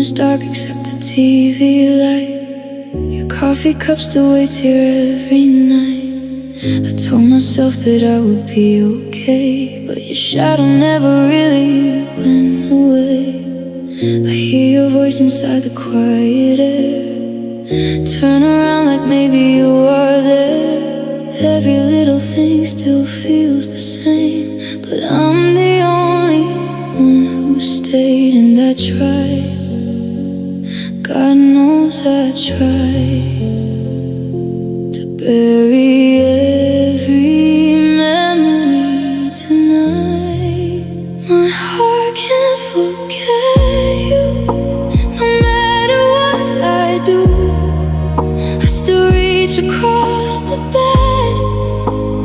is dark except the TV light. Your coffee cup still waits here every night. I told myself that I would be okay, but your shadow never really went away. I hear your voice inside the quiet air. Turn around like maybe you are there. Every little thing still feels the same, but I'm the only one who stayed, and I tried. God knows I tried to bury every memory tonight. My heart can't forget you. No matter what I do, I still reach across the bed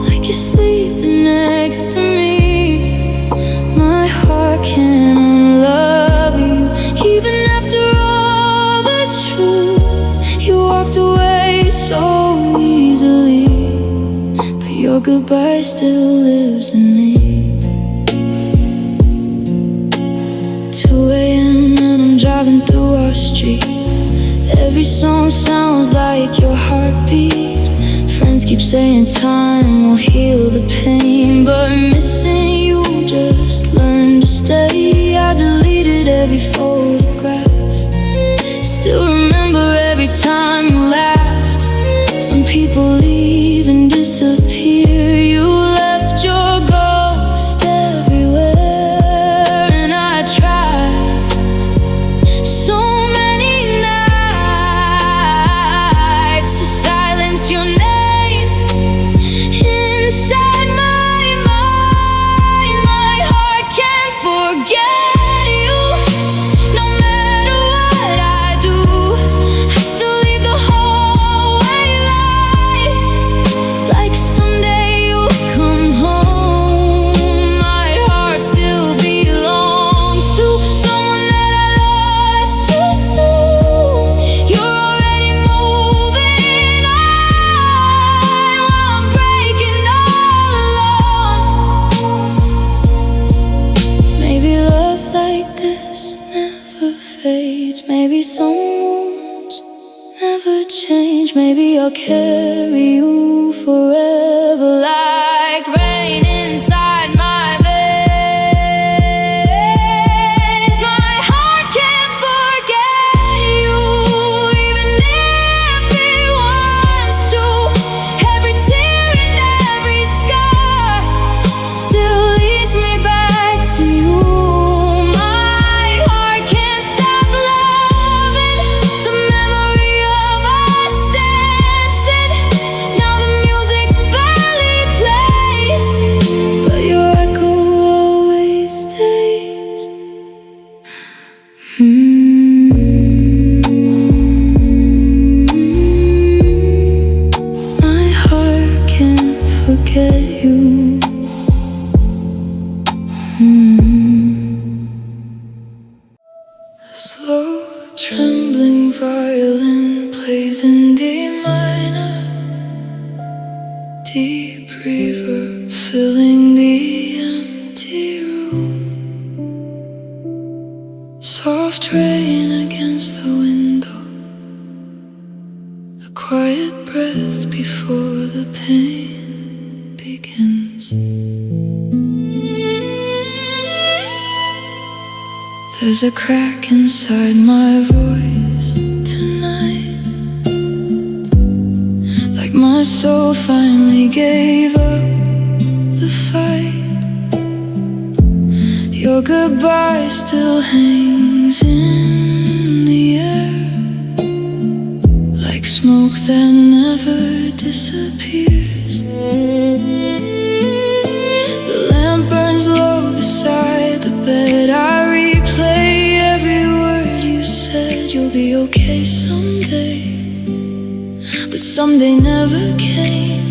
like you're sleeping next to me. My heart can't unlove you, even after all the truth. You walked away so easily, but your goodbye still lives in me. 2 a.m. and I'm driving through our street. Every song sounds like your heartbeat. Friends keep saying time will heal the pain, but missing you just learned to stay. I deleted every photograph, still remember every time you laughed. Some people leave and disappear. You left your ghost everywhere, and I tried so many nights to silence your name inside my mind. My heart can't forget you. No matter what I do, I still leave the hallway light, like someday you'll come home. My heart still belongs to someone that I lost too soon. You're already moving on while I'm breaking all alone. Maybe love like this never fades. Maybe some wounds never change. Maybe I'll carry you forever like rain inside my veins. My heart can't forget you, even if it wants to. Every tear and every scar still leads me back to you. My heart can't stop loving the memory of us dancing. Now the music barely plays, but your echo always stays. My heart can't forget you. A slow, trembling violin plays in D minor. Deep reverb filling the empty room. Soft rain against the window. A quiet breath before the pain begins. There's a crack inside my voice tonight, like my soul finally gave up the fight. Your goodbye still hangs in the air, like smoke that never disappears. The lamp burns low beside the bed. I replay every word you said. You'll be okay someday, but someday never came.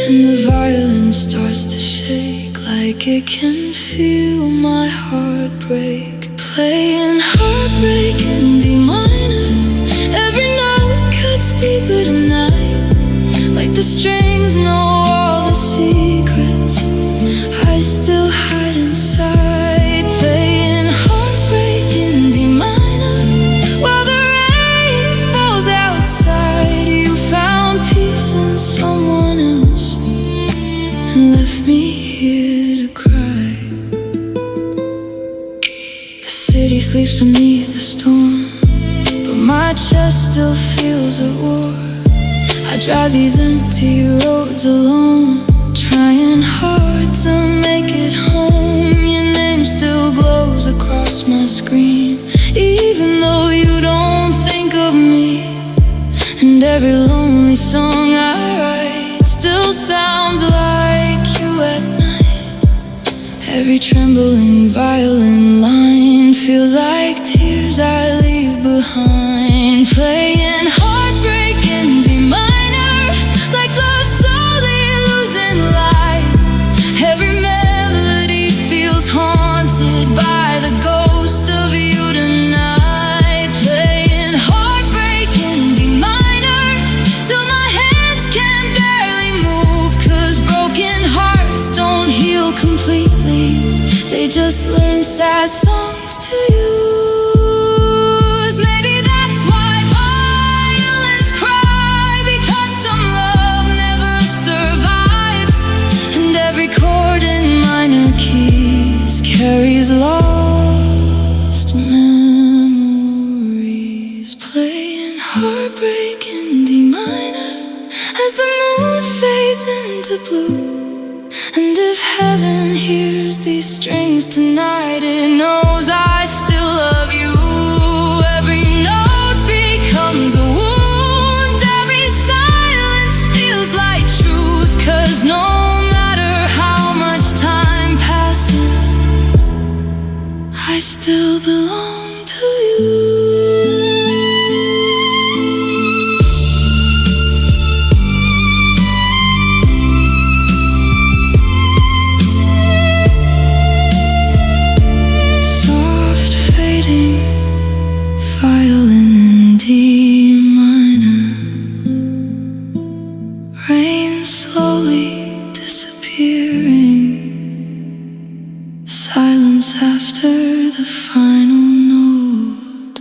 And the violin starts to shake, like it can feel my heart break. Playing heartbreak in D minor. Every note cuts deeper tonight, like the strings know all the secrets I still hide inside. Playing heartbreak in D minor. sleeps beneath the storm, but my chest still feels at war. I drive these empty roads alone, trying hard to make it home. Your name still glows across my screen, even though you don't think of me. And every lonely song I write still sounds like you at night. Every trembling violin line feels like tears I leave behind. Playing heartbreak in D minor, like love slowly losing light. Every melody feels haunted by the ghost of you tonight. Playing heartbreak in D minor till my hands can barely move, 'cause broken hearts don't heal completely, they just learn sad songs to use. Maybe that's why violins cry, because some love never survives. And every chord in minor keys carries lost memories. Playing heartbreak in D minor as the moon fades into blue. And if heaven hears these strings tonight, it knows I still love you. Every note becomes a wound, every silence feels like truth, 'cause no matter how much time passes, I still belong to you. Violin in D minor, rain slowly disappearing, silence after the final note.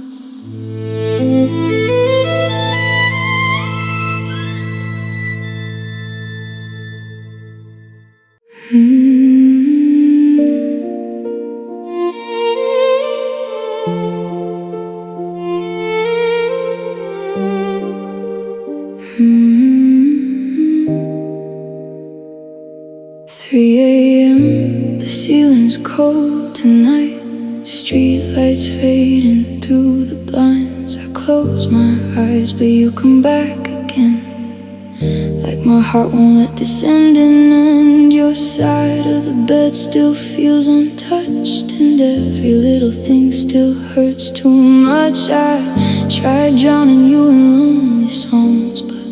"3 a.m. The ceiling's cold tonight, street lights fading through the blinds. I close my eyes, but you come back again, like my heart won't let this ending end. Your side of the bed still feels untouched, and every little thing still hurts too much. I tried drowning you in lonely songs, but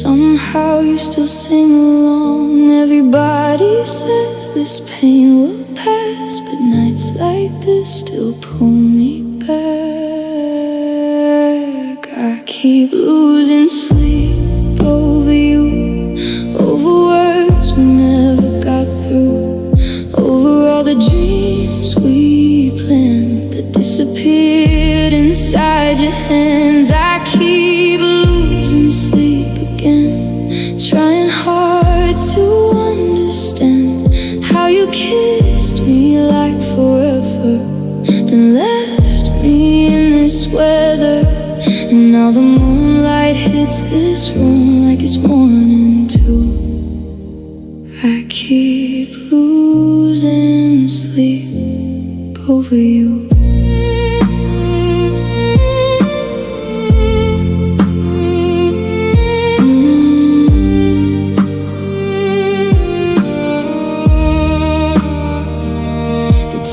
somehow you still sing along. Everybody says this pain will pass, but nights like this still pull me back. I keep losing sleep over you, over words we never got through, over all the dreams we planned that disappeared inside your hands. I keep losing sleep again, trying hard to understand how you kissed me like forever, then left me in this weather. And now the moonlight hits this room like it's morning too. I keep losing sleep over you.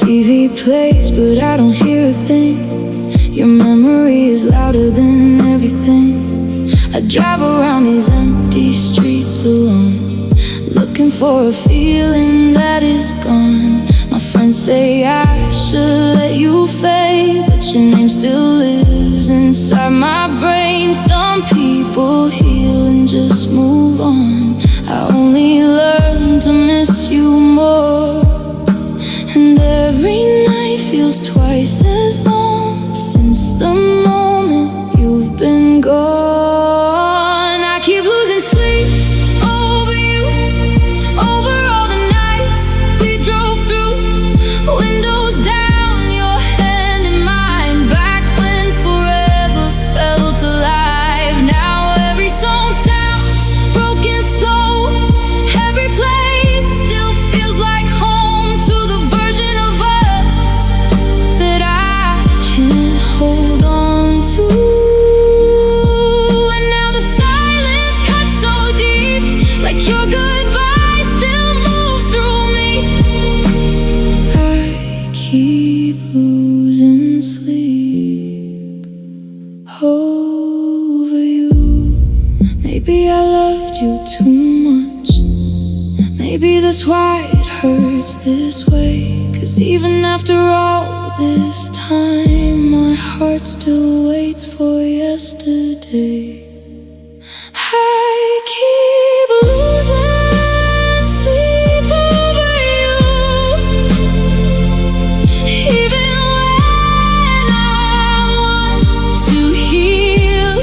TV plays, but I don't hear a thing. Your memory is louder than everything. I drive around these empty streets alone, looking for a feeling that is gone. My friends say I should let you fade, but your name still lives inside my brain. Some people heal and just move on. I only learned to miss you more, and every night feels twice as long since the moment you've been gone. I keep losing sleep over you, over all the nights we drove through, windows down, your hand in mine. That's why it hurts this way. 'Cause even after all this time, my heart still waits for yesterday. I keep losing sleep over you, even when I want to heal.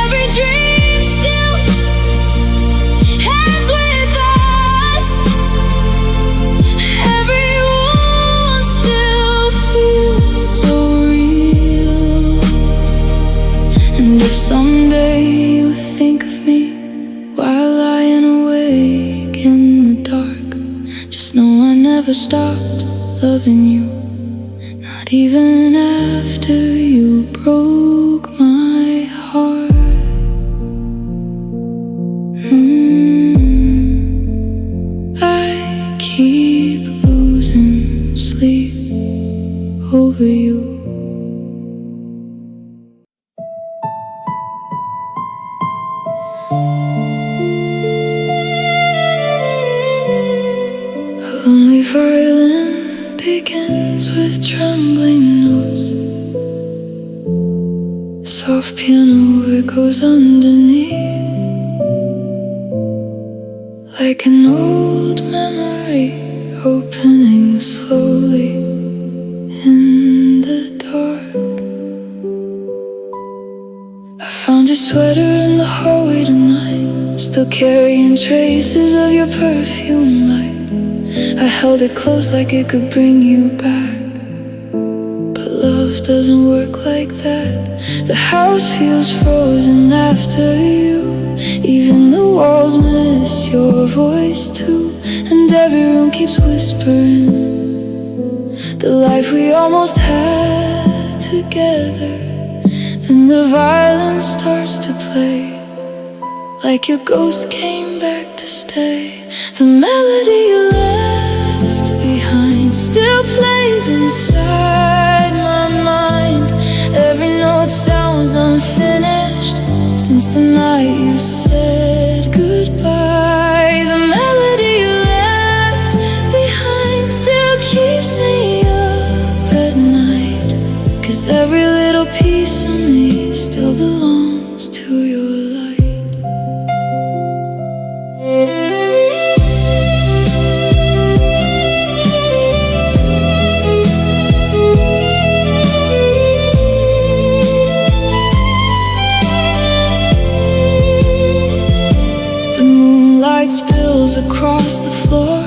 Every dream still ends with us. Every wound still feels so real. And if someday you think of me while lying awake in the dark, just know I never stopped loving you, not even after you broke my heart. I keep losing sleep over you. A lonely violin begins with trembling notes. Soft piano echoes underneath, like an old memory opening slowly in the dark. I found your sweater in the hallway tonight, still carrying traces of your perfume light. I held it close like it could bring you back, but love doesn't work like that. The house feels frozen after you, even the walls miss your voice too. And every room keeps whispering the life we almost had together. Then the violin starts to play, like your ghost came back to stay. The melody you left behind still plays inside my mind. Every note sounds unfinished since the night you said goodbye. The melody you left behind still keeps me up at night, 'cause every little piece of me still belongs to your light. Spills across the floor,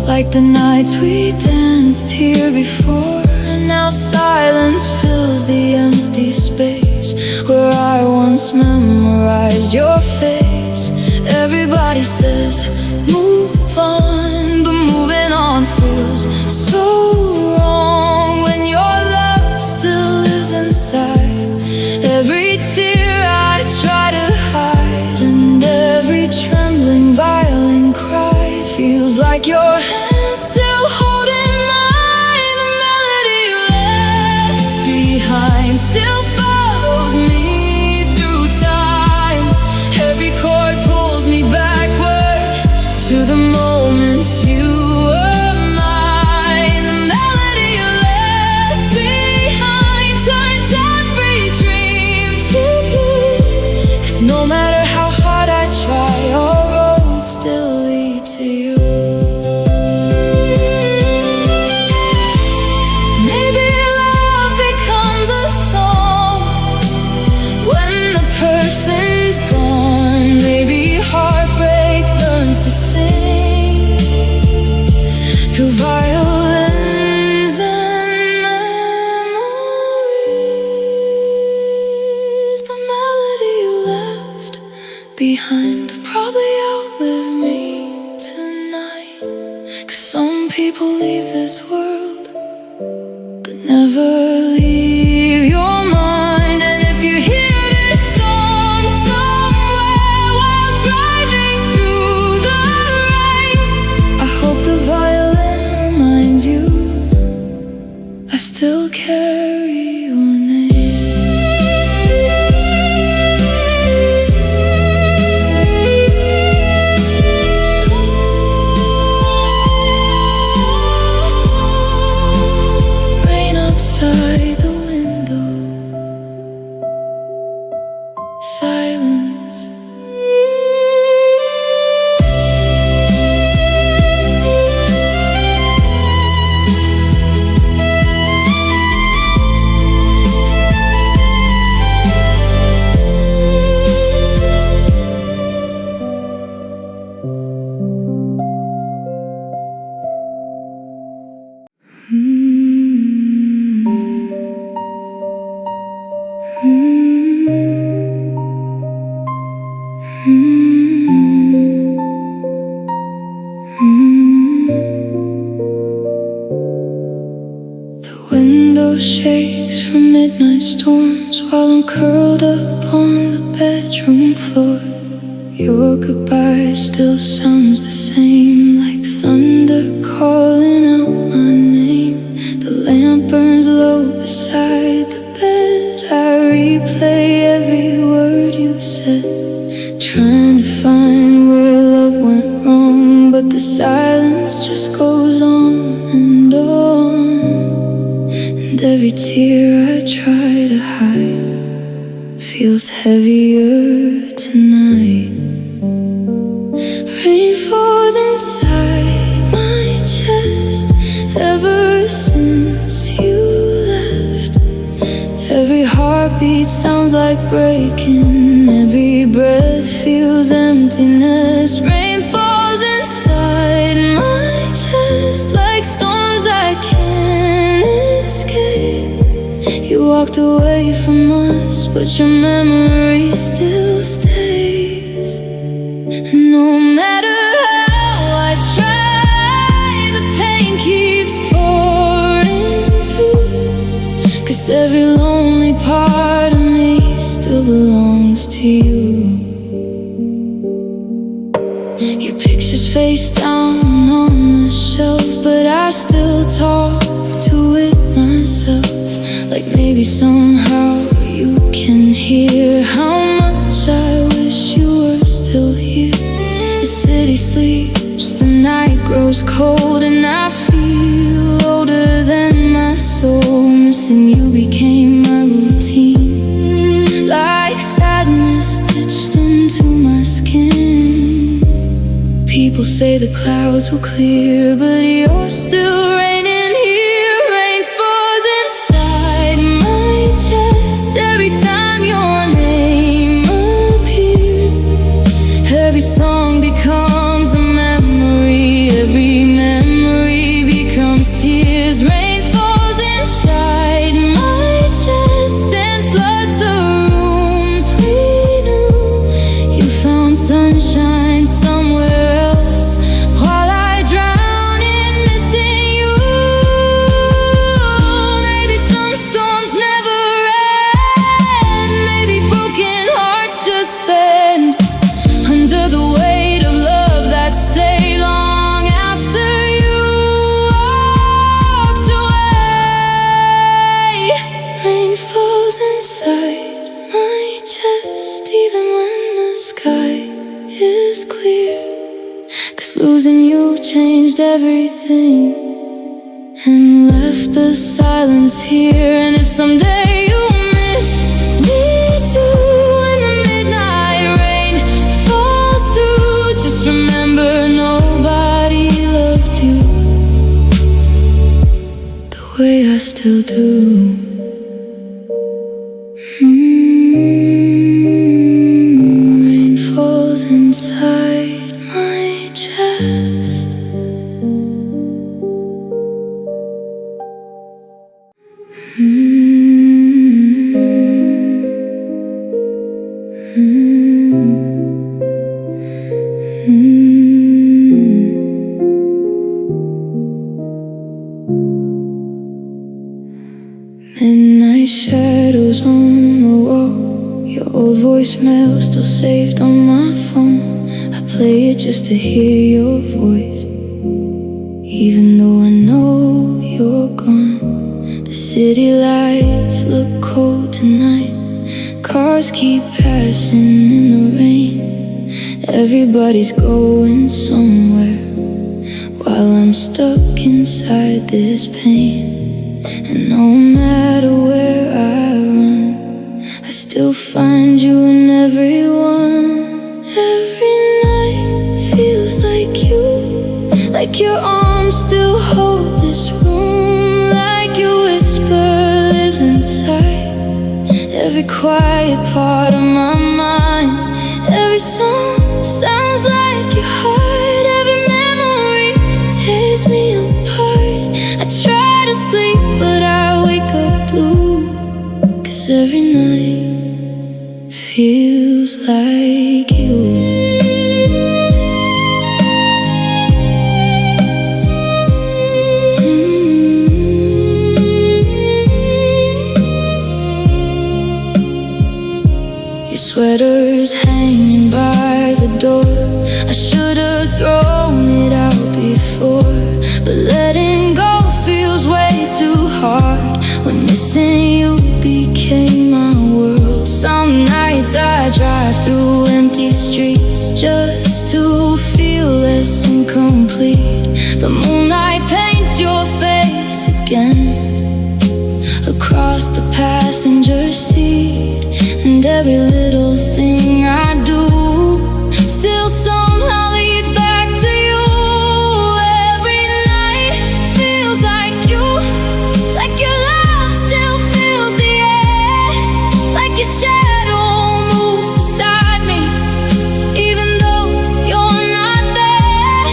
like the nights we danced here before. And now silence fills the empty space where I once memorized your face. Everybody says move on, but moving on feels so wrong when your love still lives inside. Every tear I try to hide, and every trembling violin cry feels like your hand still holding mine. The melody you left behind still follows me through time. Every chord pulls me backward to the moments you were mine. The melody you left behind turns every dream to blue, 'cause no matter how hard I try, all roads still lead to you. Maybe love becomes a song when the person's gone. Maybe heartbreak learns to sing through violins and memories. The melody you left behind will probably outlive me tonight, 'cause some people leave this world but never leave your mind. And if you hear this song somewhere while driving through the rain, I hope the violin reminds you I still carry your name. Oh. floor shakes from midnight storms while I'm curled up on the bedroom floor. Your goodbye still sounds the same, like thunder calling out my name. The lamp burns low beside the bed. I replay every word you said, trying to find where love went wrong, but the silence just goes on and on. And every tear I try to hide feels heavier tonight. Rain falls inside my chest ever since you left. Every heartbeat sounds like breaking, every breath feels emptiness. Rain falls inside my chest like storms I can't escape. You walked away from us, but your memory still stays. And no matter how I try, the pain keeps pouring through. 'Cause every lonely part of me still belongs to you. Your picture's face down on the shelf, but I still talk to it myself. Like maybe somehow you can hear how much I wish you were still here. The city sleeps, the night grows cold, and I feel older than my soul. Missing you became my routine, like sadness stitched into my skin. People say the clouds will clear, but you're still raining here. Rain falls inside my chest every time your name appears. Every song becomes a memory, every memory becomes tears. Rain falls inside my chest and floods the rooms we knew. You found sunshine somewhere else while I drown in missing you. Maybe some storms never end, maybe broken hearts just bend under the weight of love that stayed long after you walked away. Rain falls inside my chest even when the sky is clear. 'Cause losing you changed everything and left the silence here. And if someday you miss me too, when the midnight rain falls through, just remember nobody loved you the way I still do. Rain falls inside my chest. Midnight shadows on the wall, your old voicemail still saved on my phone. I play it just to hear your voice, even though I know you're gone. The city lights look cold tonight, cars keep passing in the rain. Everybody's going somewhere while I'm stuck inside this pain. And no matter where I run, I still find you in everyone. Every night feels like you, like your arms still hold this room, like your whisper lives inside every quiet part of my mind. Every song sounds like your heart, every memory tears me apart. I try to sleep, but I wake up blue, 'cause every night feels like you. sweater's hanging by the door. I should've thrown it out before, but letting go feels way too hard when missing you became my world. Some nights I drive through empty streets just to feel less incomplete. The moonlight paints your face again across the passenger seat, and every little thing I do still somehow leads back to you. Every night feels like you, like your love still fills the air, like your shadow moves beside me, even though you're not there.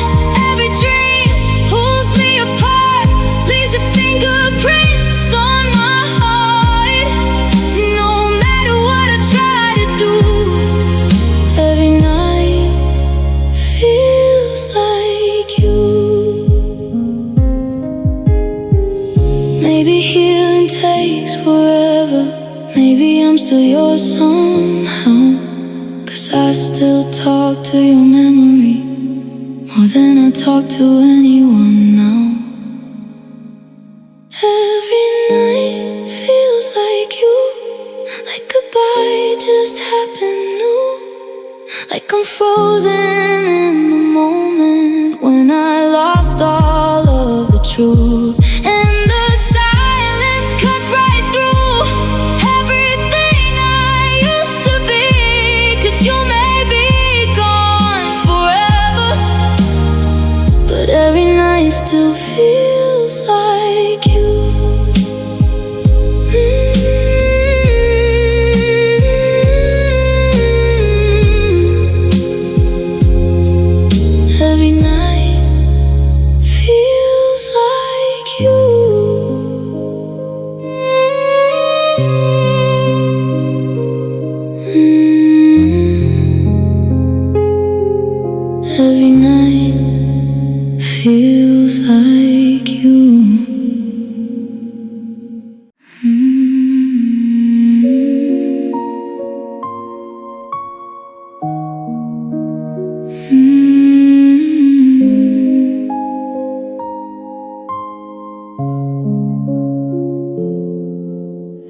Every dream pulls me apart, leaves your fingerprints on my heart. No matter what I try to do, every night feels like you. Maybe healing takes forever, maybe I'm still yours somehow, 'cause I still talk to your memory more than I talk to anyone now. Every night feels like you, like goodbye just happened new, like I'm frozen in the moment when I lost all of the truth. And the silence cuts right through everything I used to be, 'cause you may be gone forever, but every night still feels like you. Every night feels like you. Every night feels like you.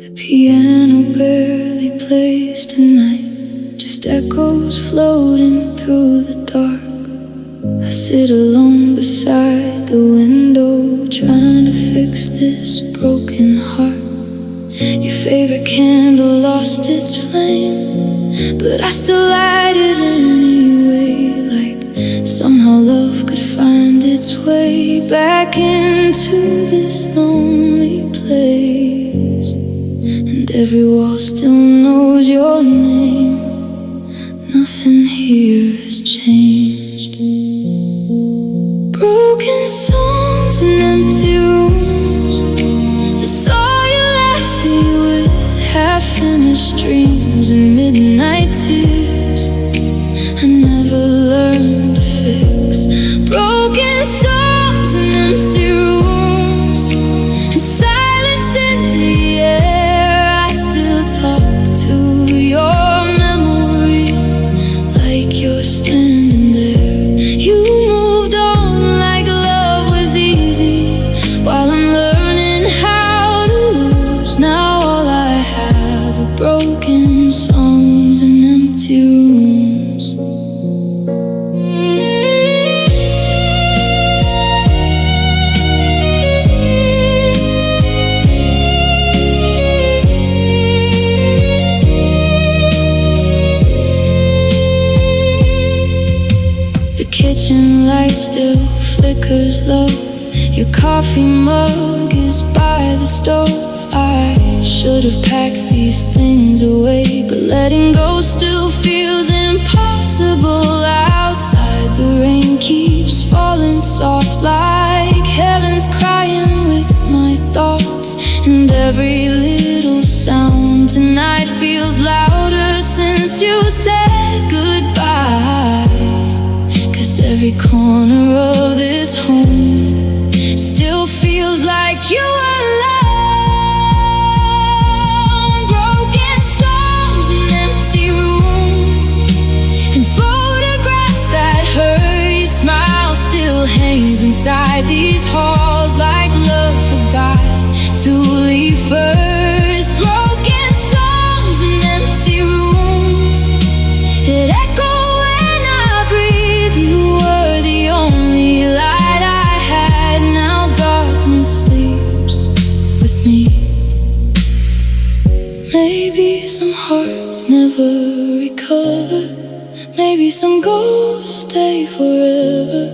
The piano barely plays tonight, just echoes floating through the dark. I sit alone beside the window, trying to fix this broken heart. Your favorite candle lost its flame, but I still light it anyway, like somehow love could find its way back into this lonely place. And every wall still knows your name, nothing here has changed. Broken songs and empty rooms, that's all you left me with. Half-finished dreams and midnight tears I never learned to fix. Broken songs and empty rooms and silence in the air. I still talk to your memory like you're standing there. You moved on like love was easy, while I'm learning how to lose. Now all I have are broken songs and empty rooms. The kitchen light still flickers low, your coffee mug is by the stove. I should have packed these things away, but letting go still feels impossible. Outside the rain keeps falling soft, like heaven's crying with my thoughts. And every little sound tonight feels louder since you said goodbye, 'cause every corner of this home still feels like you alone. Broken songs and empty rooms these halls like love forgot to leave first. Broken songs and empty rooms that echo when I breathe. You were the only light I had. Now darkness sleeps with me. Maybe some hearts never recover. Maybe some ghosts stay forever.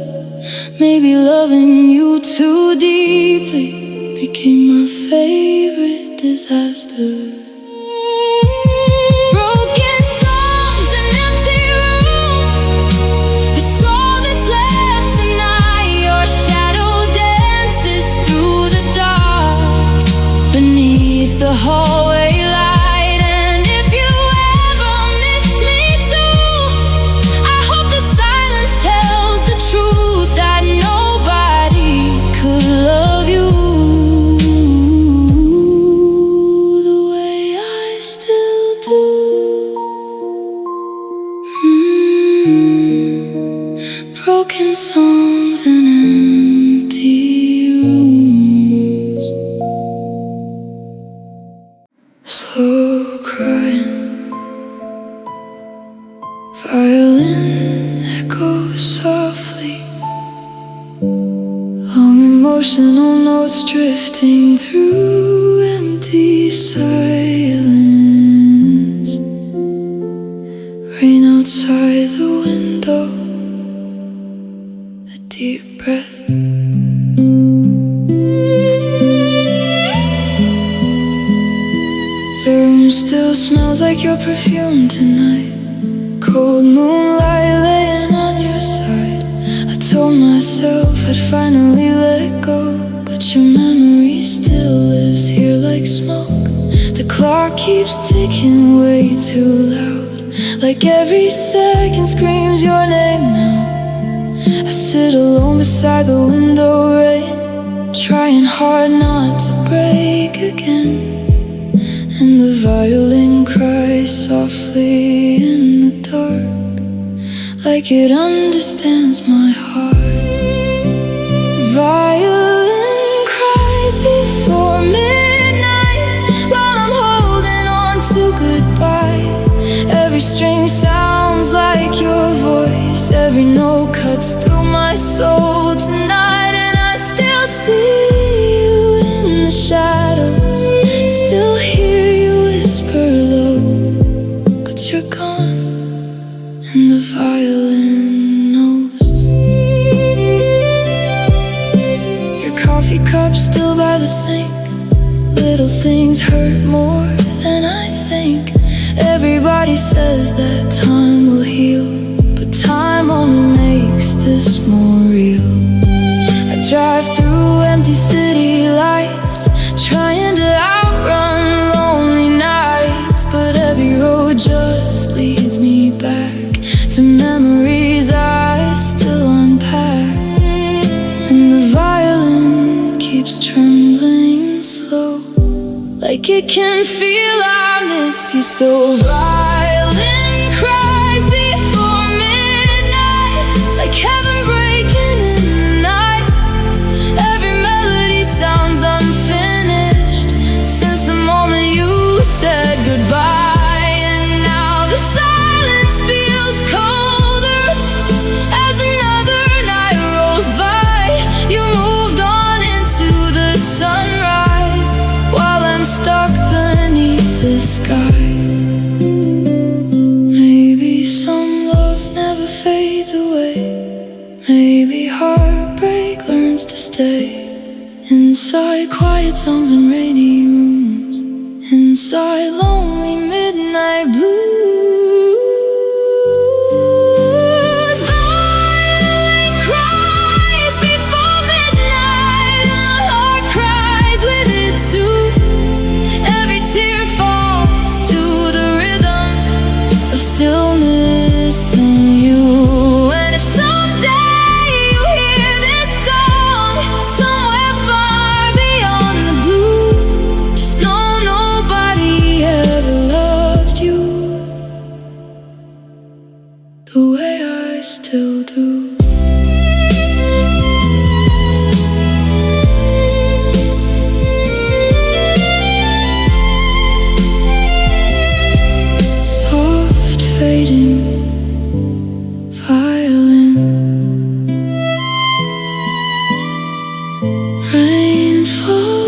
Maybe loving you too deeply became my favorite disaster. Broken songs and empty rooms, it's all that's left tonight. Your shadow dances through the dark beneath the hallway light. And if you ever miss me too, I hope the silence tells the truth, that nobody could love you the way I still do. Broken songs and empty rooms. Slow crying, violin echoes softly. Long emotional notes drifting through empty silence. Rain outside the window, a deep breath. The room still smells like your perfume tonight. Cold moonlight laying on your side. I told myself I'd finally let go, but your memory still lives here like smoke. The clock keeps ticking way too loud, like every second screams your name now. I sit alone beside the window rain, trying hard not to break again. And the violin cries softly in the dark, like it understands my heart. Violin cries before midnight, while I'm holding on to goodbye. Every string sounds like your voice, every note cuts through my soul tonight. And I still see you in the shadows, still hear you whisper low, but you're gone, and the violin knows. Your coffee cup still by the sink. Little things hurt more than I think. Everybody says that time will heal, but time only makes this more real. I drive through empty city lights, trying to outrun lonely nights, but every road just leads me back to memories I still unpack. And the violin keeps trembling slow, like it can feel I miss you so. Violin cries before midnight, like heaven breaking in the night. Every melody sounds unfinished since the moment you said goodbye. And now the silence feels colder as another night rolls by. You moved on into the sunrise, while I'm stuck beneath the sky. Maybe some love never fades away. Maybe heartbreak learns to stay inside quiet songs and rainy rooms, inside lonely midnight blues. Violin cries before midnight, and my heart cries with it too. Every tear falls to the rhythm of still missing you. And if someday you hear this song somewhere far beyond the blue, just know nobody ever loved you fading violin. Rainfall,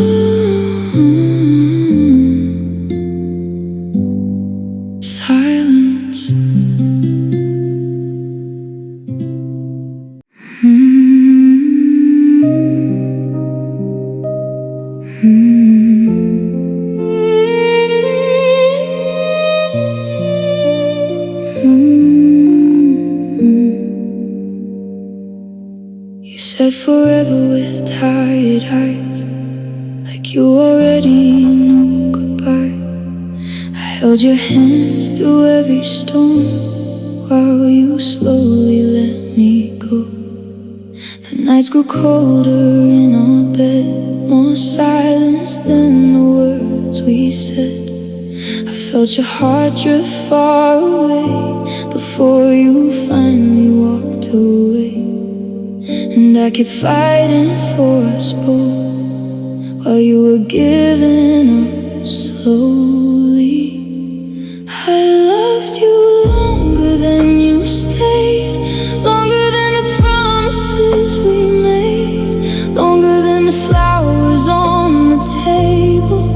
silence. You said forever with tired eyes, like you already knew goodbye. I held your hands through every storm while you slowly let me go. The nights grew colder in our bed, more silence than the words we said. I felt your heart drift far away before you finally walked away. And I kept fighting for us both while you were giving up slowly. I loved you longer than you stayed, longer than the promises we made, longer than the flowers on the table,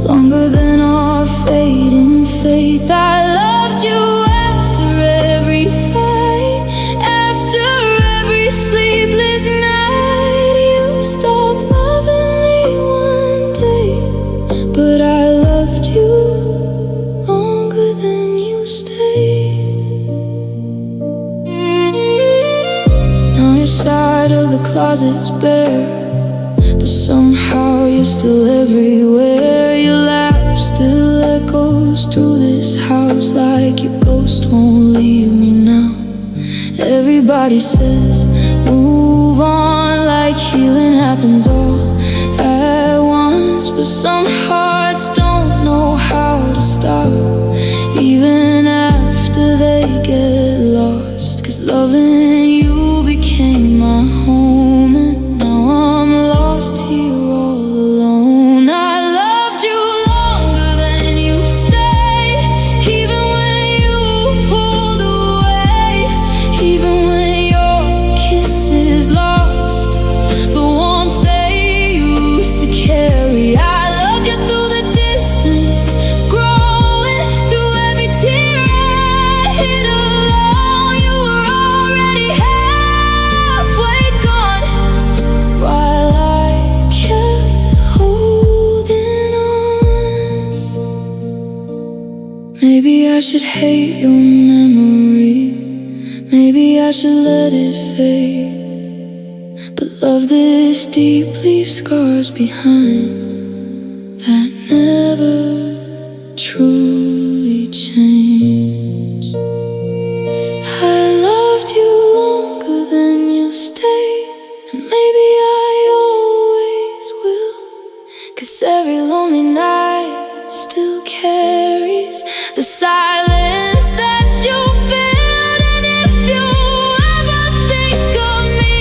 longer than our fading faith. I loved you after every fight, after every sleepless night. You stopped loving me one day, but I loved you longer than you stayed. Now your side of the closet's bare, but somehow you're still everywhere. Your laugh still echoes through this house like your ghost won't leave me now. Everybody says move on, like healing happens all at once, but some hearts don't know how to stop, even after they get lost. 'Cause loving you became my home, and now I'm lost here all alone. I loved you longer than you stayed, even when you pulled away, even when your kisses lost the warmth they used to carry. I love you through the distance, growing through every tear I hid alone. You were already halfway gone while I kept holding on. Maybe I should hate your memory, maybe I should let it fade, but love this deep leaves scars behind that never truly change. I loved you longer than you stayed, and maybe I always will, 'cause every lonely night still carries the silence that you filled. And if you ever think of me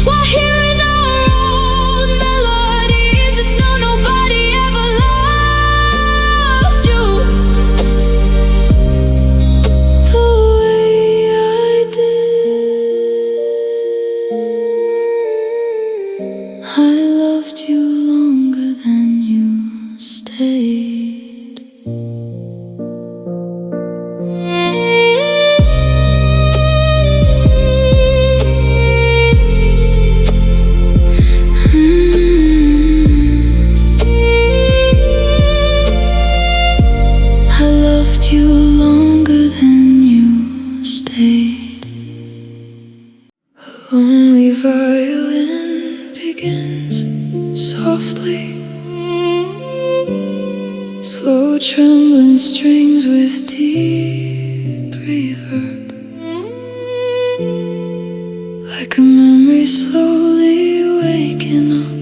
while hearing our old melody, just know nobody ever loved you the way I did. I loved you longer than you stayed. I loved you longer than you stayed. A lonely violin begins softly, slow trembling strings with deep reverb, like a memory slowly waking up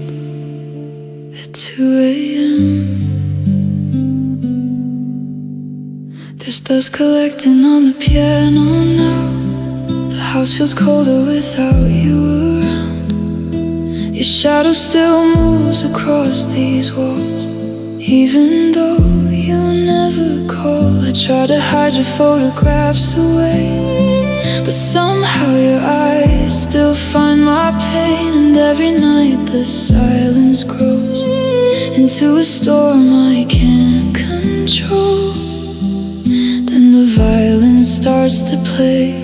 at 2 a.m. There's dust collecting on the piano now. The house feels colder without you around. Your shadow still moves across these walls, Even though you never call, I try to hide your photographs away, but somehow your eyes still find my pain. And every night the silence grows into a storm I can't control. Then the violin starts to play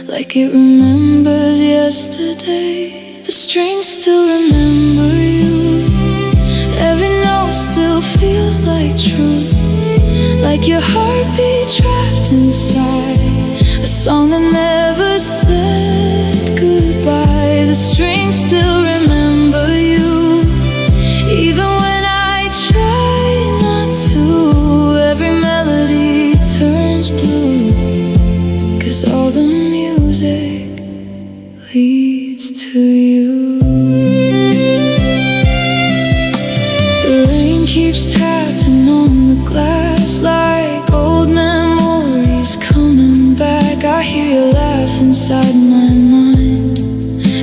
like it remembers yesterday. The strings still remember you. Every note still feels like truth, like your heartbeat trapped inside a song that never said goodbye. The strings still remember you, even when I try not to. Every melody turns blue, 'cause all the music leads to you. Keeps tapping on the glass like old memories coming back. I hear you laugh inside my mind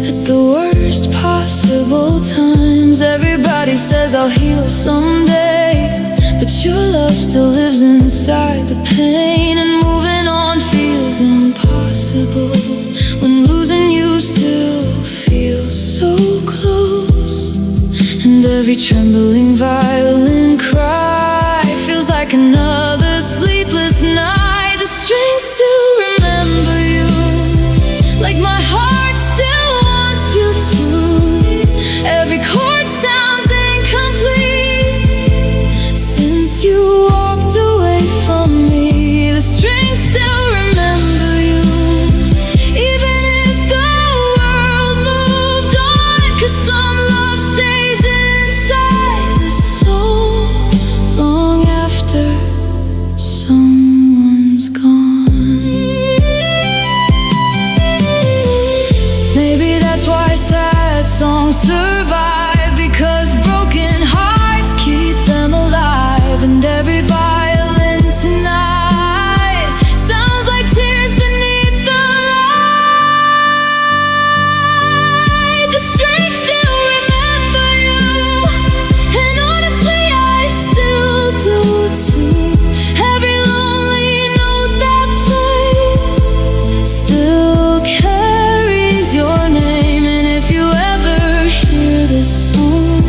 at the worst possible times. Everybody says I'll heal someday, but your love still lives inside the pain. And moving on feels impossible when losing you still feels so close. And every trembling violin cry feels like another sleepless night. The strings still remember you, like my heart still wants you to. Every chord sounds incomplete since you walked away from me. The strings still remember you, even if the world moved on, 'cause some love stays inside the soul long after someone's gone. Maybe that's why sad songs survive, because broken hearts keep them alive. And every violin tonight sounds like tears beneath the light. The strings still remember you, and honestly I still do too. Every lonely note that plays still carries your name. And if you ever hear this song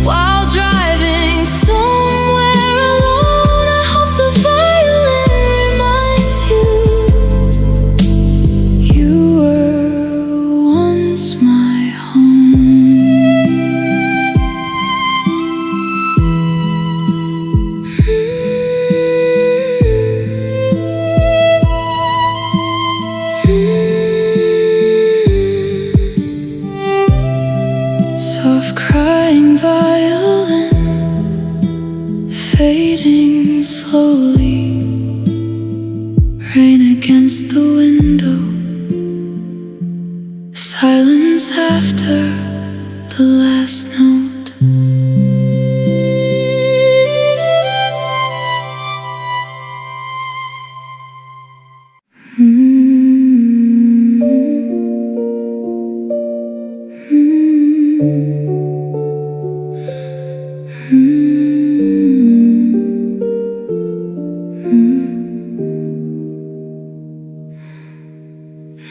while driving somewhere alone, I hope the violin reminds you you were once my home. Soft crying violin, fading slowly. Rain against the window, silence after the last note.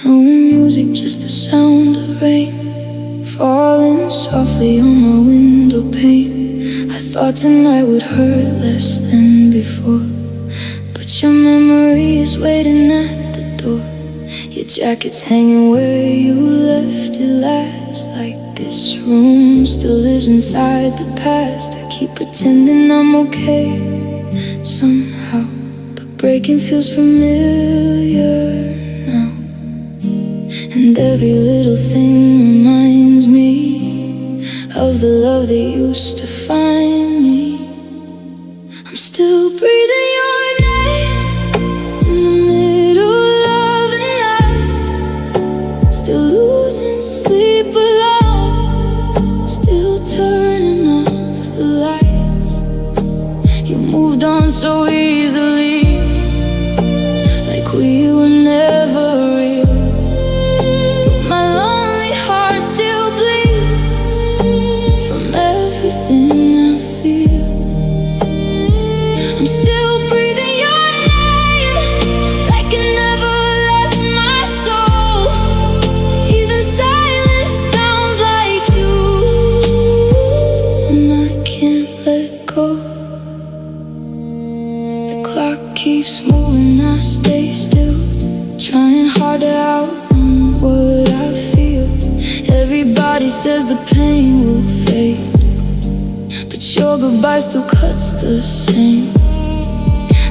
No music, just the sound of rain falling softly on my window pane. I thought tonight would hurt less than before, but your memory's waiting at the door. Your jacket's hanging where you left it last, like this room still lives inside the past. I keep pretending I'm okay somehow, but breaking feels familiar now. And every little thing reminds me of the love that used to find me. I'm still breathing your name in the middle of the night, still losing sleep alone, still turning off the lights. You moved on so easily, like we were never real. My lonely heart still bleeds from everything I've let go. The clock keeps moving, I stay still, trying hard to outrun what I feel. Everybody says the pain will fade, but your goodbye still cuts the same.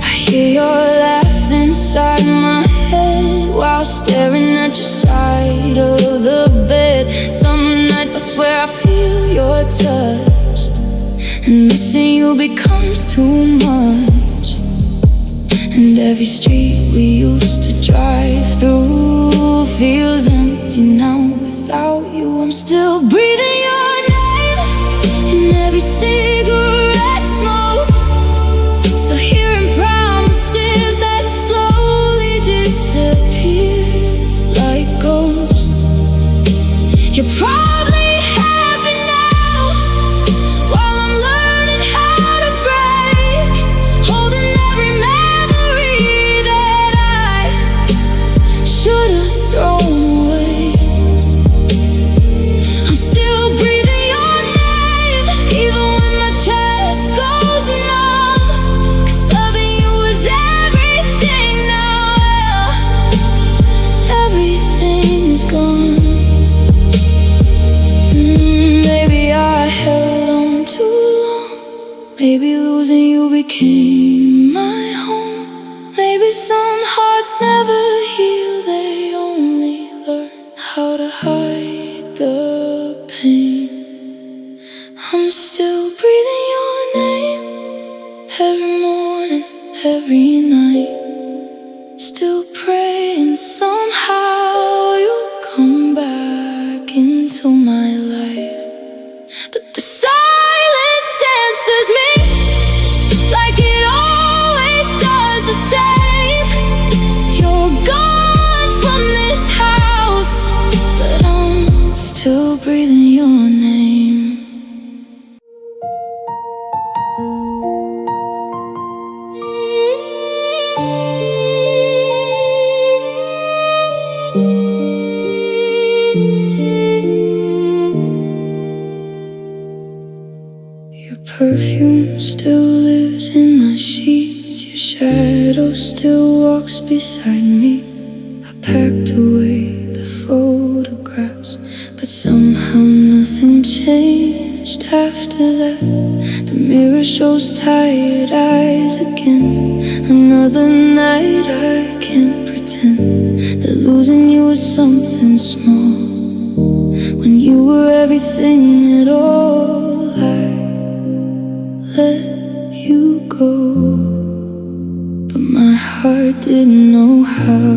I hear your laugh inside my head while staring at your side of the bed. Some nights I swear I feel your touch, and missing you becomes too much. And every street we used to drive through feels empty now without you. I'm still breathing your name in every cigarette smoke, still hearing promises that slowly disappear like ghosts. You're probably happy now while I'm learning how to break, holding every memory that I should have thrown away. I'm still breathing your name even when my chest goes numb, 'cause loving you is everything now. Everything is gone. Maybe I held on too long. Maybe losing you became my home. Maybe some hearts never heal, they only learn how to hide the pain. I'm still breathing your name every morning, every night, still praying somehow you'll come back into my life. But the silence answers me like it always does, the same. You're gone from this house, but I'm still breathing your name. Your perfume still lives in my sheets, your shadow still walks beside me. I packed away the photographs, but somehow nothing changed after that. The mirror shows tired eyes again. Another night I can't pretend that losing you was something small, when you were everything at all. I let you go, but my heart didn't know how.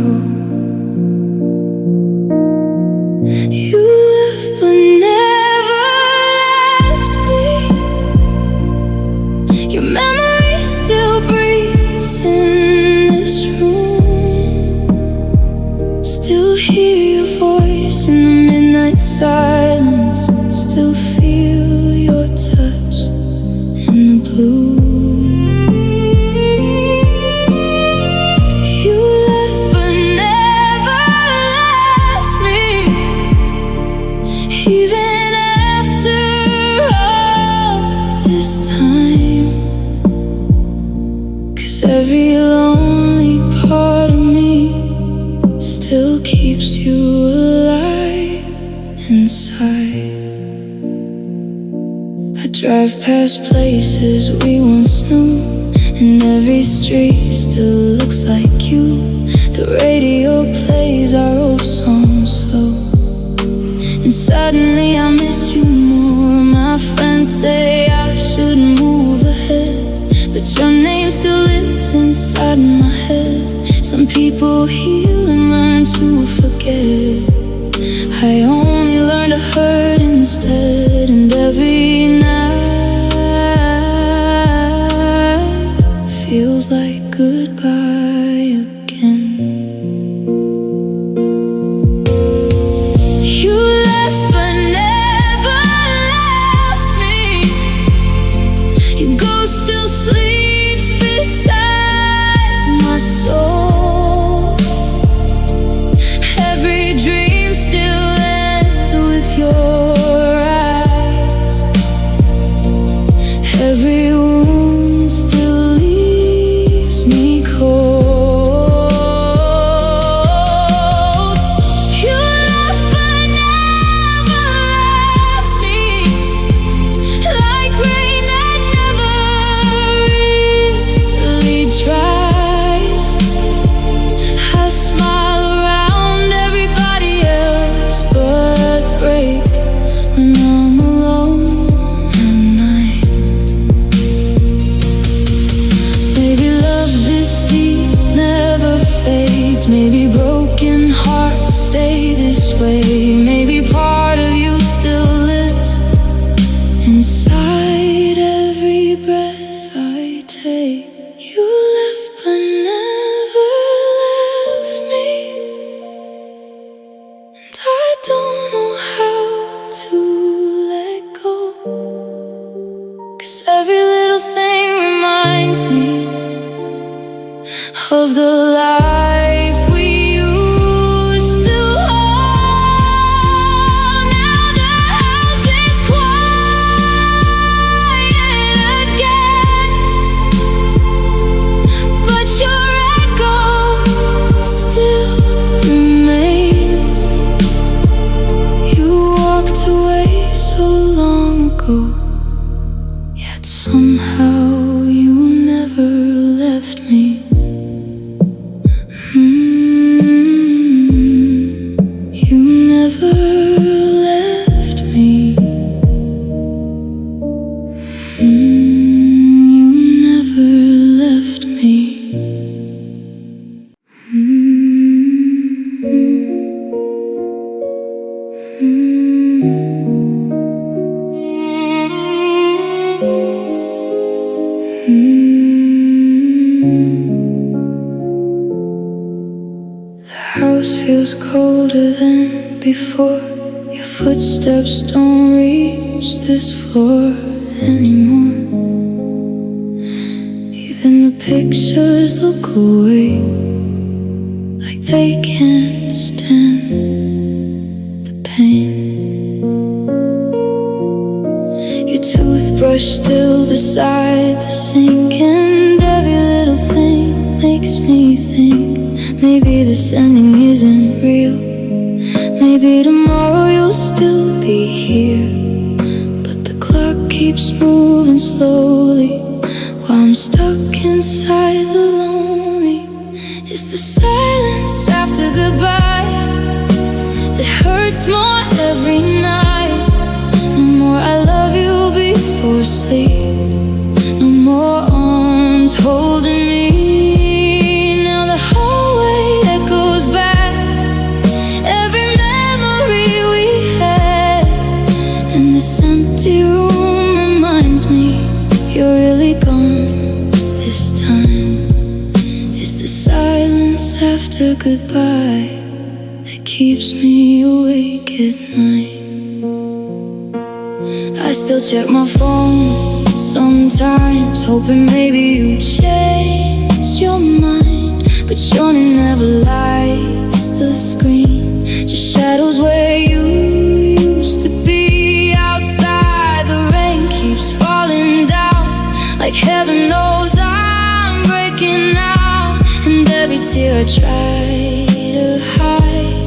You left but never left me. Your memory still breathes in this room. Still hear your voice in the midnight silence, still feel your touch in the blue. You left but never left me, even after all this time. 'Cause every lonely part of me still keeps you alive inside. I drive past places we once knew, and every street still looks like you. The radio plays our old songs slow, and suddenly I miss you more. My friends say I should move ahead, but your name still lives inside my head. Some people heal and learn to forget. I only learn to hurt instead, and every night feels like goodbye again. You left but never left me. Your ghost still sleeps beside my soul. Every dream still ends with your eyes. every wound still leaves me cold. You left but never left me, like rain that never really dries. I smile around everybody else but break when I'm alone at night. Maybe love this deep never fades. Maybe broken hearts stay this way. Maybe part of you still lives inside every breath I take. You left but never left me, and I don't know how to let go, 'cause every little thing reminds me of the life we used to hold. Now the house is quiet again, but your echo still remains. You walked away so long ago, yet somehow you never left me. You never left me. You never left me. The house feels colder than before. Your footsteps don't reach this floor anymore. Even the pictures look away, like they can't stand the pain. Your toothbrush still beside the sink, and every little thing makes me think maybe this ending isn't real. Maybe tomorrow you'll still be here, but the clock keeps moving slowly while I'm stuck inside the lonely. It's the silence after goodbye that hurts more every night. No more I love you before sleep, no more arms holding me. Now the hallway echoes back every memory we had, and this empty room reminds me you're really gone this time. It's the silence after goodbye that keeps me awake at night. I still check my phone sometimes, hoping maybe you changed your mind, but your name never lights the screen, just shadows where you used to be. Outside the rain keeps falling down, like heaven knows I'm breaking out, and every tear I try to hide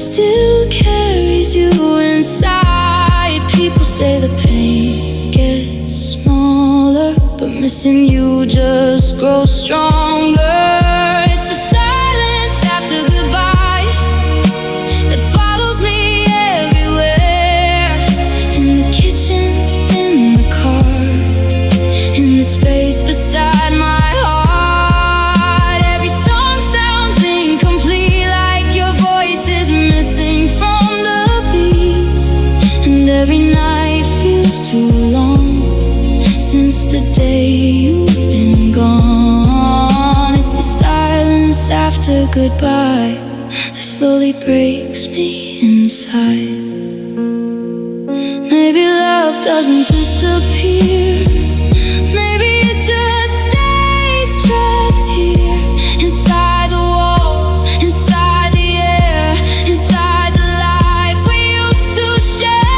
still carries you inside. People say the pain gets smaller, but missing you just grows stronger. It's the silence after goodbye that follows me everywhere, in the kitchen, in the car, in the space beside my heart. Every song sounds incomplete, like your voice is missing from the beat, and every night feels too long since the day you've been gone. It's the silence after goodbye that slowly breaks me inside. Maybe love doesn't disappear, maybe it just stays trapped here, inside the walls, inside the air, inside the life we used to share.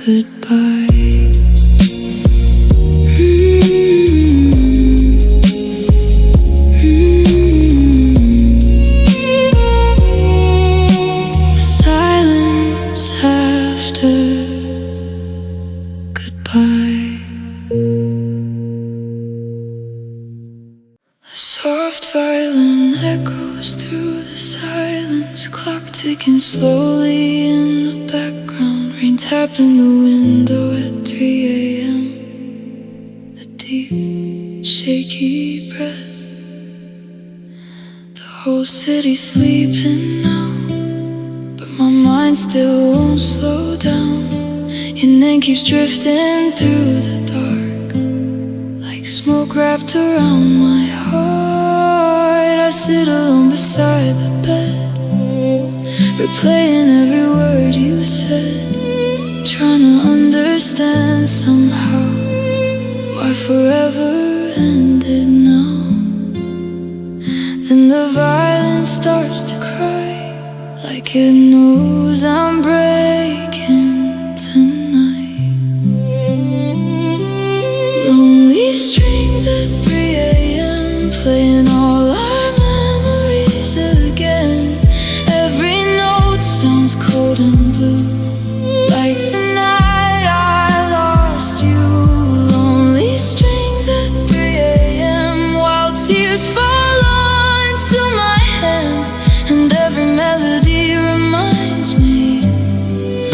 goodbye. Silence after goodbye. A soft violin echoes through the silence, clock ticking slowly in the background, rain tapping the window at 3 a.m. A deep, shaky breath. The whole city's sleeping now, but my mind still won't slow down. Your name keeps drifting through the dark, like smoke wrapped around my heart. I sit alone beside the bed, replaying every word you said, trying to understand somehow why forever ended now. Then the violin starts to cry, like it knows I'm breaking tonight. Lonely strings at 3 a.m. playing all our memories again. Every note sounds cold and blue, like the night I lost you. Lonely strings at 3 a.m. while tears fall onto my hands, and every melody reminds me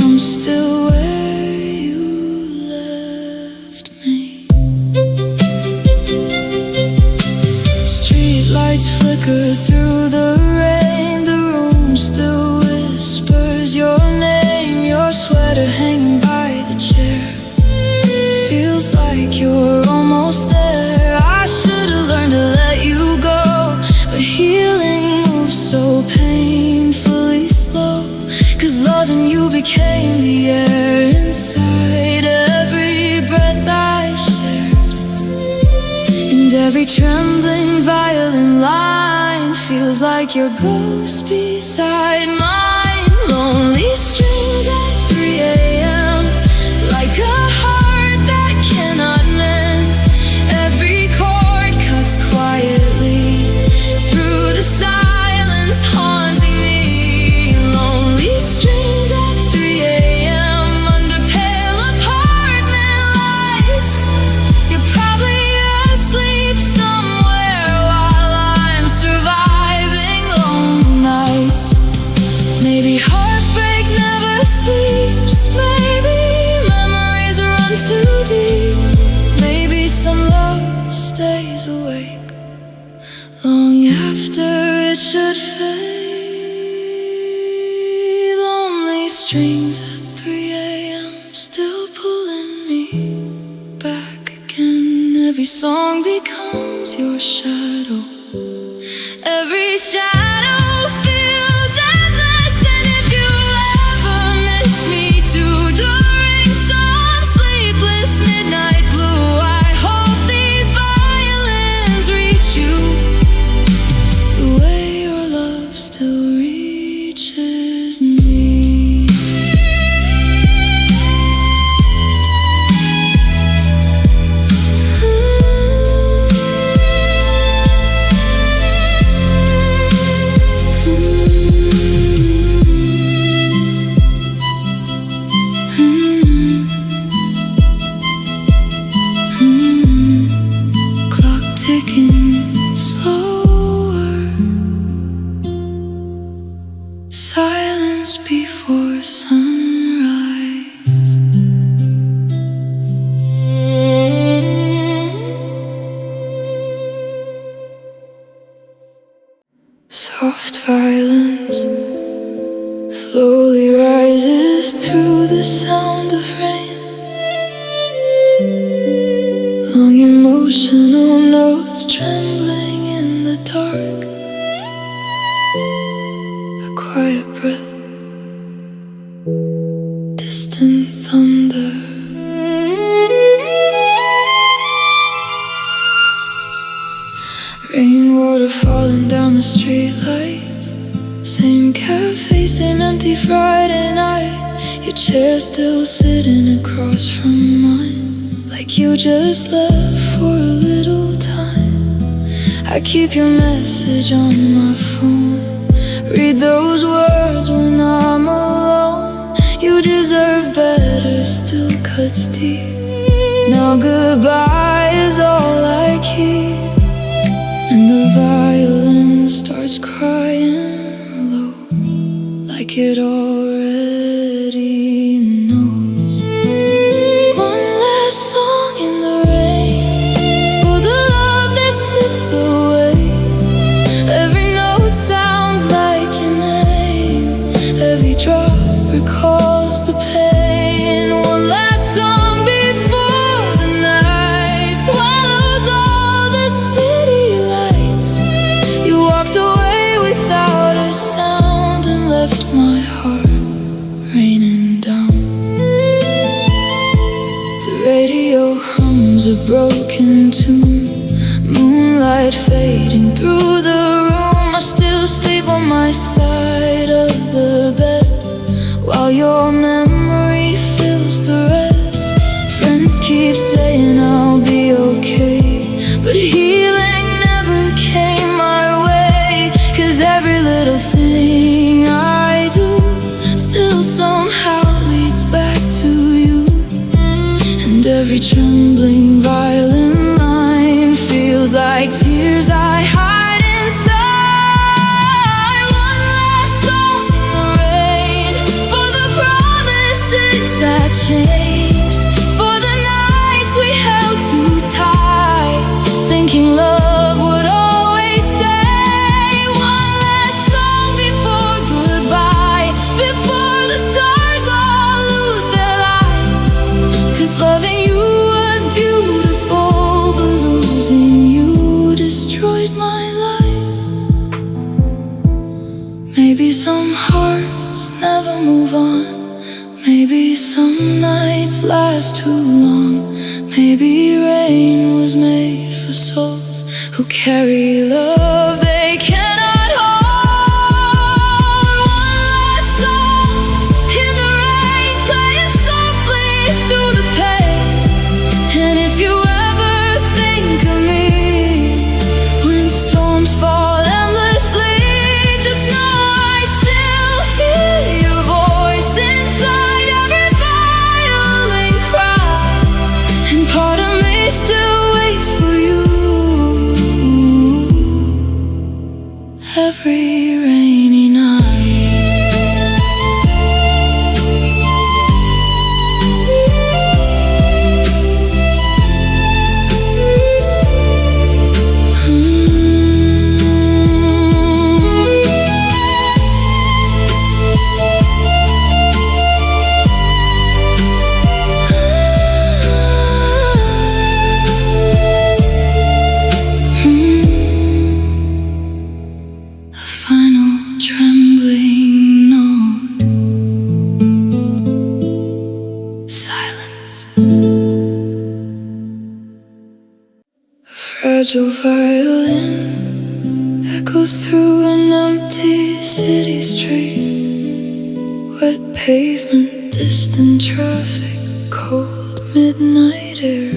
I'm still where you left me. Street lights flicker through the rain, the room still whispers your name. Your sweater hanging by the chair feels like you're almost there. I should've learned to let you go, but healing moves so painfully slow. 'Cause loving you became the air inside every breath I shared, and every trembling violin line feels like your ghost beside mine. Lonely strings at 3 a.m. like a heart that cannot mend. Every chord cuts quietly through the silence, haunting me. Lonely strings at 3 a.m. under pale apartment lights. You're probably asleep somewhere while I'm surviving lonely nights. Maybe heartbreak never sleeps. Maybe memories run too deep. Maybe some love stays awake long after it should fade. Lonely strings at 3 a.m. still pulling me back again. Every song becomes your shadow. Every shadow feels endless. And if you ever miss me too during some sleepless midnight blue, I hope these violins reach you the way your love still reaches me. Clock ticking slower, silence before sunrise. Soft violence slowly rises through the sound of rain. Long emotional notes trembling in the dark. A quiet breath, distant thunder. Rainwater falling down the streetlights. Same cafe, same empty Friday night. Your chair still sitting across from mine, like you just left for a little time. I keep your message on my phone, read those words when I'm alone. You deserve better, still cuts deep. Now goodbye is all I keep. And the violin starts crying low, like it already knows. One last song in the rain, for the love that slipped away. Every note sounds like your name, every drop recalls the pain. One last song before the night swallows all the city lights. You walked away without a sound and left my heart raining down. The radio hums a broken tune, moonlight fading through the room. I still sleep on my side of the bed, while your memory fills the rest. Friends keep saying I'll be okay, but healing never came my way. 'Cause every little thing I do still somehow leads back to you. And every trembling violin line feels like tears I hide inside. One last song in the rain, for the promises that changed, for the nights we held too tight, thinking love would always stay. One last song before goodbye, before the stars all lose their light. 'Cause loving you was beautiful, but losing you destroyed my life. Maybe some hearts never move on, maybe some nights last too long. Maybe rain was made for souls who carry love they cannot hold. One last song in the rain, playing softly through the pain. And if you ever think of me when storms fall endlessly, just know I still hear your voice inside every violin cry. And part of me still waits for you every rainy night. A final trembling note, silence. A fragile violin echoes through an empty city street. Wet pavement, distant traffic, cold midnight air.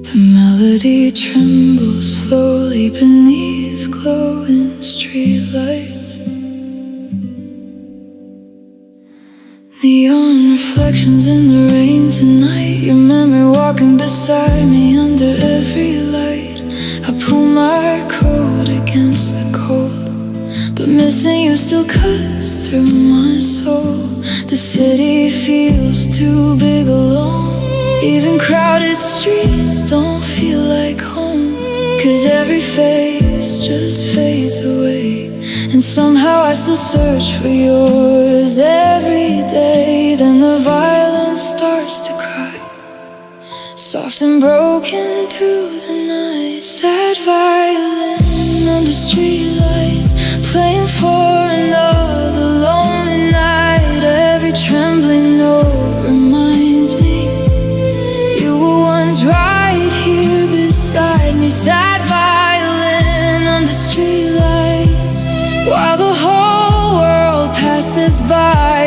The melody trembles slowly beneath glowing streetlights. Neon reflections in the rain tonight, your memory walking beside me under every light. I pull my coat against the cold, but missing you still cuts through my soul. The city feels too big alone, even crowded streets don't feel like home. 'Cause every face just fades away, and somehow I still search for yours every day. Then the violin starts to cry, soft and broken through the night. Sad violin under streetlights, playing for another lonely night. Every trembling note reminds me you were once right here beside me. Sad violin under streetlights, while the whole world passes by.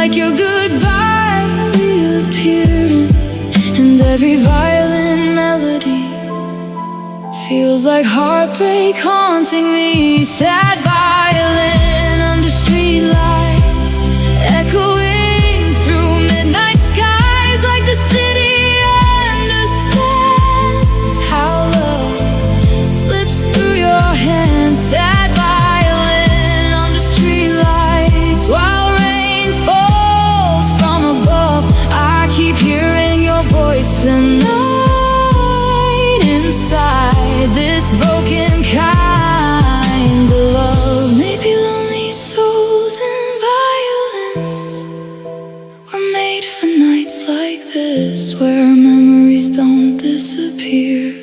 like your goodbye reappearing, and every violin melody feels like heartbreak haunting me. Sad violin under streetlights, echoing through midnight skies, like the city understands how love slips through your hands. Sad violin under streetlights, while rain falls from above, I keep hearing your voice tonight inside this broken kind of love. Maybe lonely souls and violins were made for nights like this, where memories don't disappear,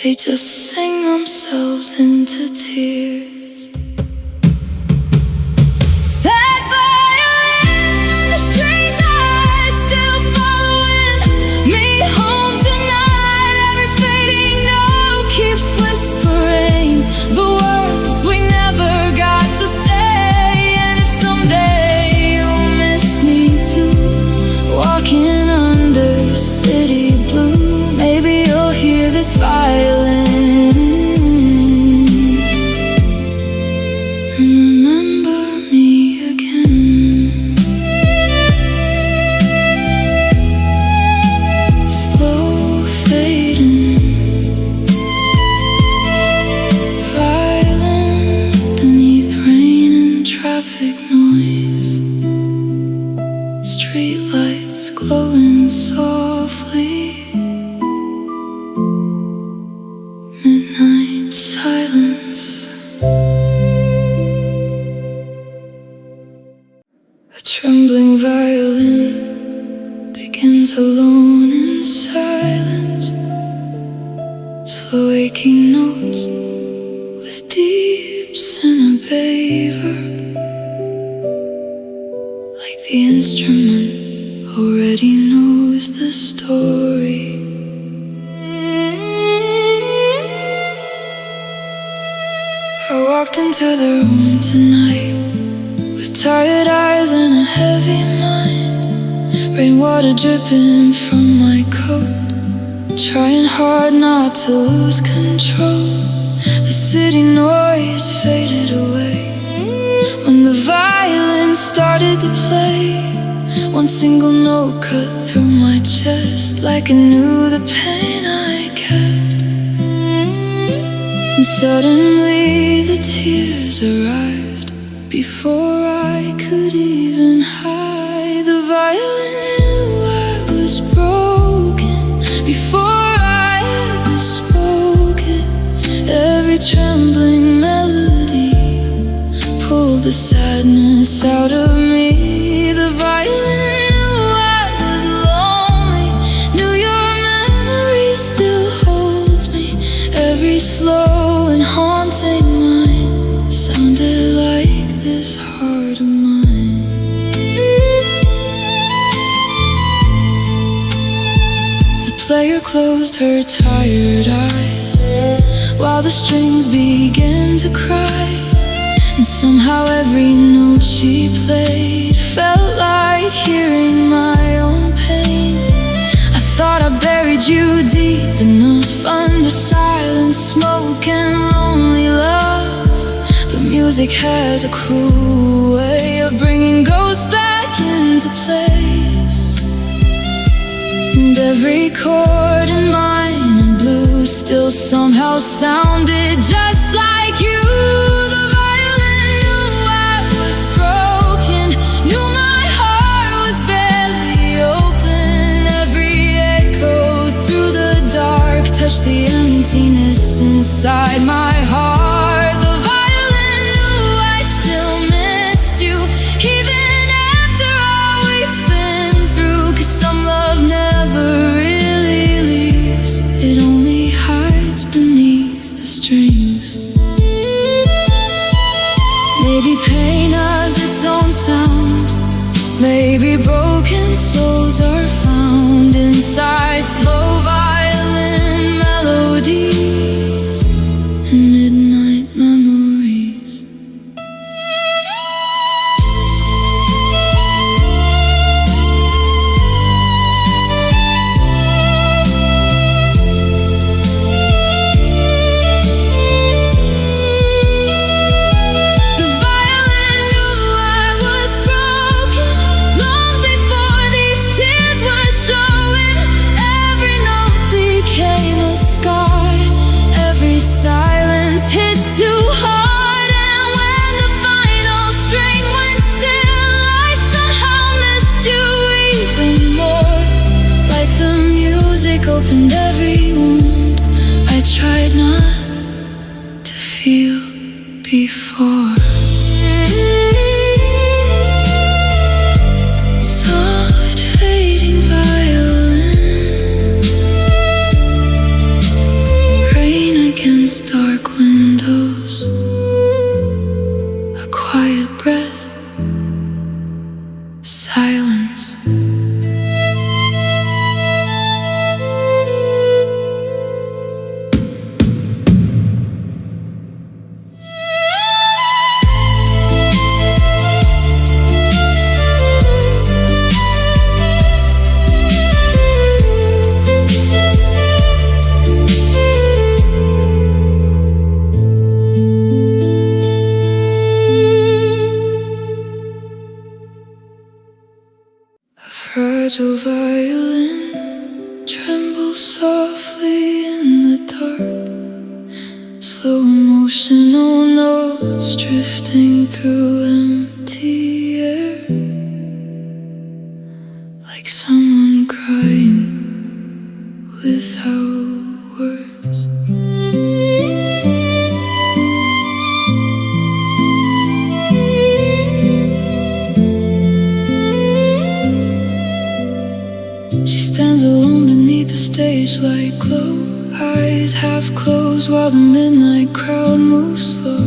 they just sing themselves into tears. Sad violin on the street light, still following me home tonight. Every fading note keeps whispering the words we never got to say. And if someday you miss me too, walking under city blue, maybe you'll hear this violin and remember me again. Slow fading, violin beneath rain and traffic noise, streetlights glowing softly, midnight silence. A trembling violin begins alone in silence, slow aching notes with deep Cinnabay verb, like the instrument already knows the story. I walked into the room tonight with tired eyes and a heavy mind, rainwater dripping from my coat, trying hard not to lose control. The city noise faded away when the violin started to play. One single note cut through my chest, like I knew the pain I kept. And suddenly the tears arrived before I could even hide. The violin knew I was broken before I ever spoke it. Every trembling melody pulled the sadness out of me. The violin knew I was lonely, knew your memory still holds me. Every slow and haunting line sounded like this heart of mine. The player closed her tired eyes while the strings began to cry, and somehow every note she played felt like hearing my own pain. I thought I buried you deep enough under silent smoke and lonely love, but music has a cruel way of bringing ghosts back into place. And every chord in mine and blues still somehow sounded just like you. The violin knew I was broken, knew my heart was barely open. Every echo through the dark touched the emptiness inside my heart. The violin knew I still missed you, even after all we've been through. 'Cause some love never really leaves, it only hides beneath the strings. Maybe pain has its own sound, maybe broken souls are found inside slow violin melodies and midnight memories. feel before. Soft fading violin, rain against dark windows, a quiet breath, silence. Fragile violin trembles softly in the dark. Slow emotional notes drifting through empty air, like someone crying without words. She stands alone beneath the stage light glow, eyes half closed while the midnight crowd moves slow.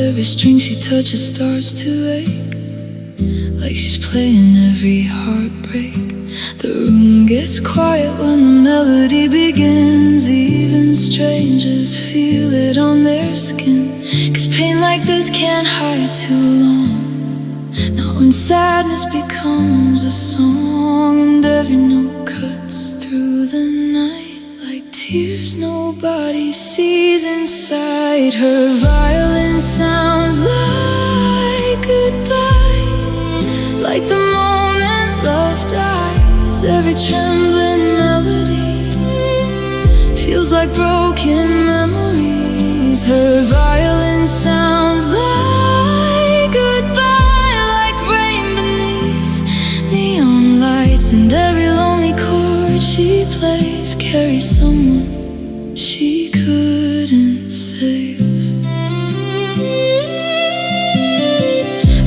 Every string she touches starts to ache, like she's playing every heartbreak. The room gets quiet when the melody begins. Even strangers feel it on their skin, 'cause pain like this can't hide too long. Not when sadness becomes a song, and every note cuts through the night like tears nobody sees inside. Her violin sounds like goodbye, like the moment love dies. Every trembling melody feels like broken memories. Her violin sounds like goodbye, like rain beneath neon lights. And every lonely chord she plays carries someone she couldn't save.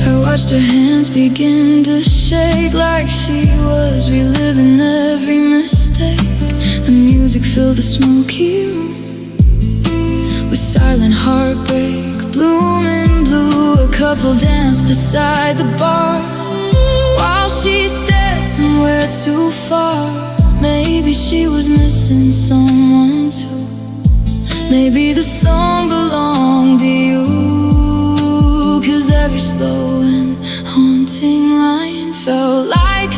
I watched her hands begin to shake, like she was reliving every mistake. The music filled the smoky room with silent heartbreak, blooming blue. A couple danced beside the bar while she stared somewhere too far. Maybe she was missing someone too. Maybe the song belonged to you, 'cause every slow and haunting line felt like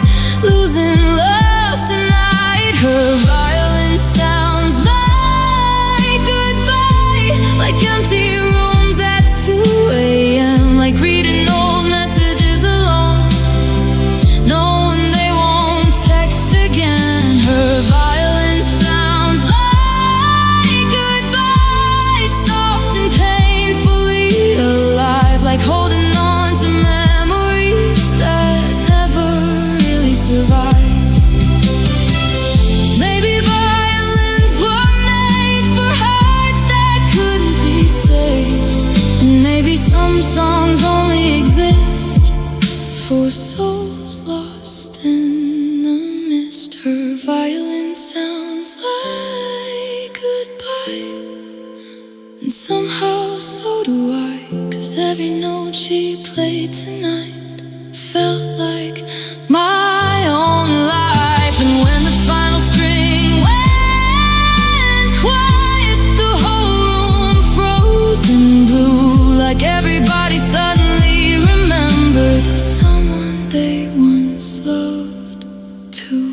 losing love tonight. Her violin sounds like goodbye, like empty rooms at 2 a.m., like reading old messages alone, knowing they won't text again. Her violin sounds like goodbye, soft and painfully alive, like holding on to memories that never really survive. Maybe violins were made for hearts that couldn't be saved, and maybe some songs only exist for souls lost in the mist. Her violin sounds like goodbye, and somehow so do I, 'cause every note she played tonight felt like my own life. And when the final string went quiet, the whole room froze in blue, like everybody suddenly remembered someone they once loved too.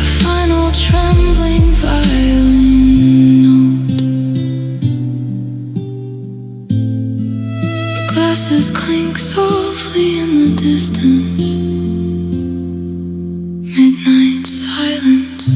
A final trembling violin note. Glasses clink softly in the distance. Midnight silence.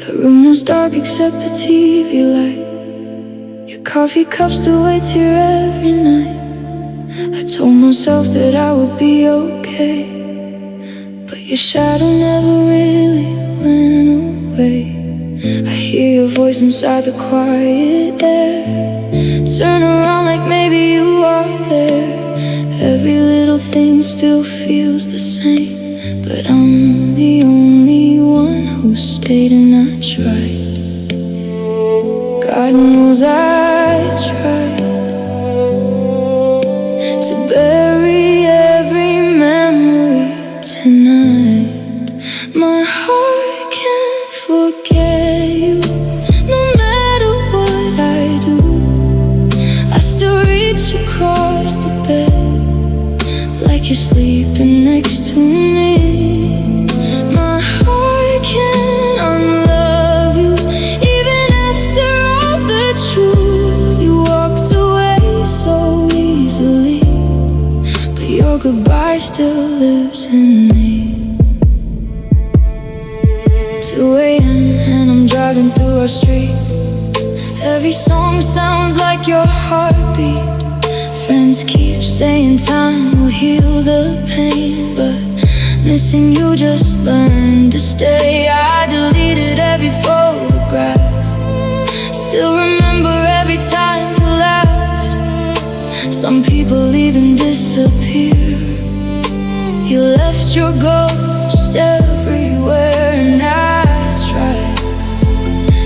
The room was dark except the TV light. Your coffee cup still waits here every night. I told myself that I would be okay, but your shadow never really went away. I hear your voice inside the quiet air. Turn around like maybe you are there. Every little thing still feels the same, but I'm the only one who stayed and I tried. God knows I tried to bury every memory tonight. My heart can't forget you, no matter what I do. I still reach across the bed like you're sleeping next to me. My heart can't unlove you, even after all the truth. You walked away so easily, but your goodbye still lives in me. 2 a.m. and I'm driving through our street. Every song sounds like your heartbeat. Friends keep saying time will heal the pain, but missing you just learned to stay. I deleted every photograph, still remember every time you laughed. Some people even disappear. You left your ghost everywhere, and I tried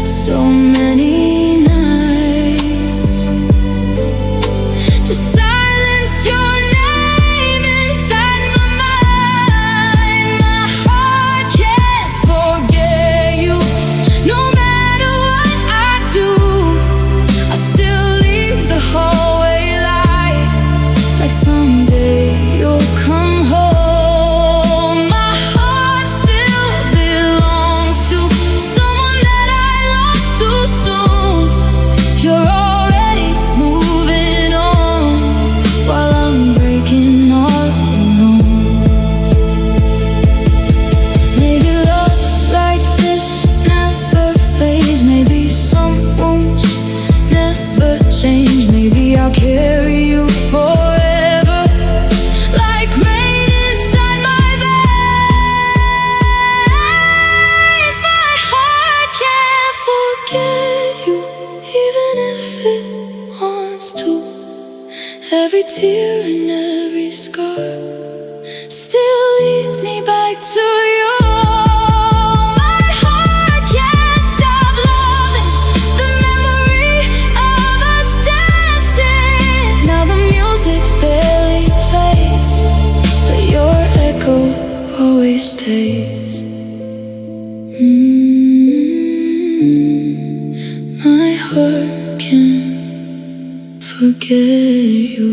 so many nights to silence your name inside my mind. My heart can't forget you, no matter what I do. I still leave the hallway light, like someday you'll come home. My heart still belongs to someone that I lost too soon. You're already moving on while I'm breaking all alone. Maybe love like this never fades. Maybe some wounds never change. Maybe I'll carry you forever, like rain inside my veins. My heart can't forget you, even if it wants to. Every tear and every scar still leads me back to you. My heart can't stop loving the memory of us dancing. Now the music barely plays, but your echo always stays. My heart can't forget you.